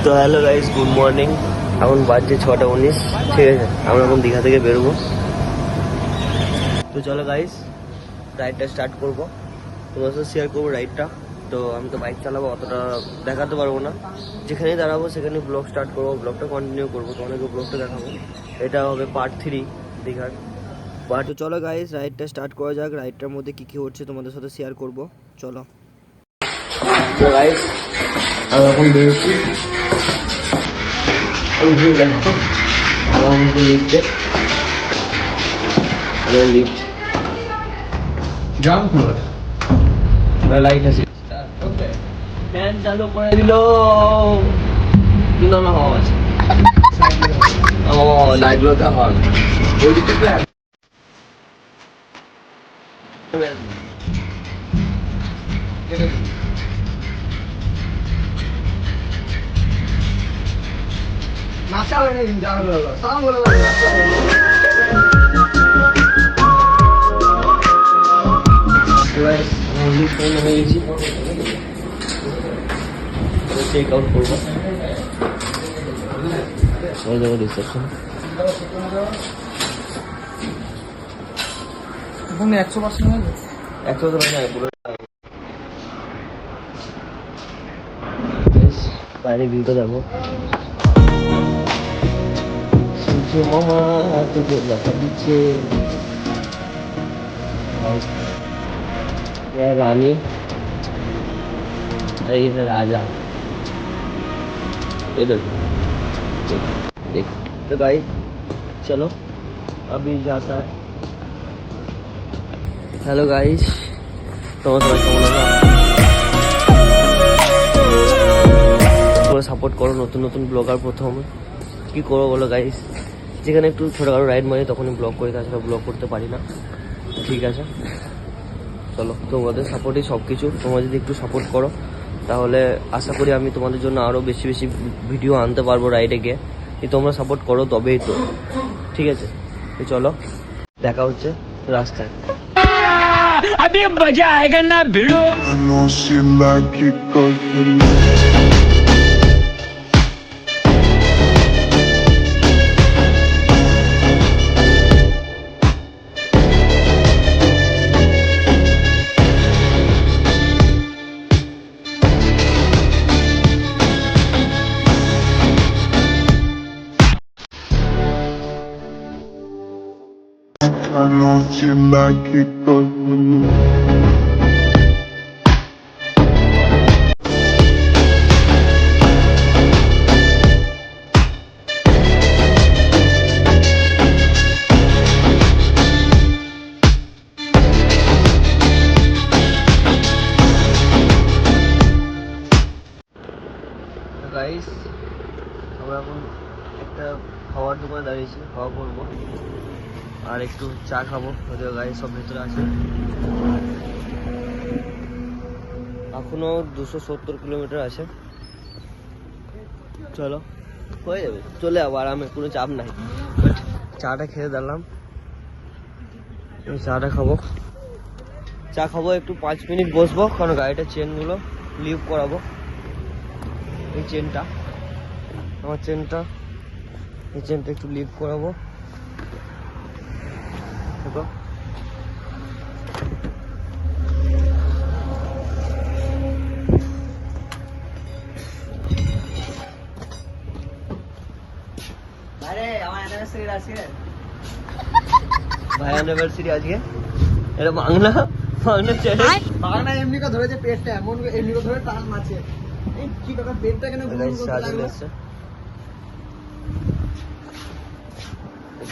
তো hello guys, good morning. এখন বাজছে 6:19। ঠিক আছে, আমরা এখন দীঘা থেকে বেরোবো। তো চলো গাইস, রাইডটা স্টার্ট করবো। তোমার সাথে শেয়ার করবো রাইডটা। তো আমি তো বাইক চালাবো, অতটা দেখাতে পারবো না। যেখানেই দাঁড়াবো সেখানে ব্লগ স্টার্ট করবো, ব্লগটা কন্টিনিউ করবো, তোমাদেরকে ব্লগটা দেখাবো। এটা হবে পার্ট 3 দীঘার। তো চলো গাইস, রাইডটা স্টার্ট করা যাক। রাইডটার মধ্যে কী কী হচ্ছে তোমাদের সাথে শেয়ার করবো, চলো। তো গাইস, আমি এখন বেরোচ্ছি। লিফট গ্রাউন্ড ফ্লোর, লাইট আছে, ফ্যান চালু করে দিল। কিন্তু আমার হাওয়া আছে। ও লাইটগুলোতে হাওয়া ওই দিকটা নাচা হয়ে নেই, যা হলো সাম বলে চেক আউট করবো। রিসেপশন এখন 100% হয়ে গেছে। 100% পুরো বাইরে ভিউটা দেখো। সূর্য মামা তোকে দেখা দিচ্ছে। रानी इधर राजा, इधर देख। तो गाइस चलो अभी जाता है। हेलो गाइस, তোমরা সাপোর্ট করো। নতুন নতুন ব্লগার, প্রথম কি করবো বলো গাইস, যেখানে একটু ছোটখাটো রাইড মারি তখনই ব্লগ করি, তাছাড়া ব্লগ করতে পারি না। ঠিক আছে, চলো। তোমাদের সাপোর্টই সব কিছু। তোমরা যদি একটু সাপোর্ট করো তাহলে আশা করি আমি তোমাদের জন্য আরও বেশি বেশি ভিডিও আনতে পারবো রাইডে গিয়ে। তোমরা সাপোর্ট করো তবেই তো। ঠিক আছে, তো চলো, দেখা হচ্ছে রাস্তায়। अभी मजा आएगा ना भिड़ो। I know you like it good when you guys, আমরা এখন একটা খাওয়ার দোকানে দাঁড়িয়েছি, খাওয়া করবো আর একটু চা খাবো। যদিও গাইস সব ভেতরে আছে। এখনো 270 কিলোমিটার আছে। চলো, হয়ে যাবে, চলে যাবো আরামে, কোনো চাপ নাই। বাট চাটা খেয়ে দিলাম, চাটা খাবো। চা খাবো, একটু 5 মিনিট বসবো, কারণ গাড়িটার চেনগুলো লিভ করাবো। এই চেনটা, আমার চেনটা, এই চেনটা একটু লিভ করাবো। দেখো, ভাই অ্যানিভার্সারি আজকে। এটা বাংলা বাংলা চ্যানেল, বাংলা এমনি করে ধরেছে পেটটা, এমন এমনি করে ধরে টান মারছে। এই কি কথা, পেটটা কেন গুলো করতে লাগলো?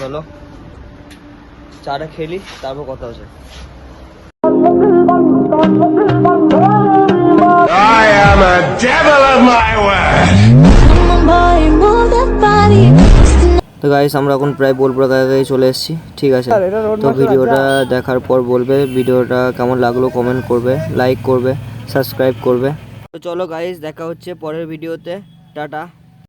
চলো চাটা খেলি, তারপর কথা হচ্ছে। I am a devil of my word. তো গাইস, আমরা এখন প্রায় বোলপুরা কাছাকাছি চলে এসেছি। ঠিক আছে, তো ভিডিওটা দেখার পর বলবে ভিডিওটা কেমন লাগলো, কমেন্ট করবে, লাইক করবে, সাবস্ক্রাইব করবে। তো চলো গাইস, দেখা হচ্ছে পরের ভিডিওতে। টাটা।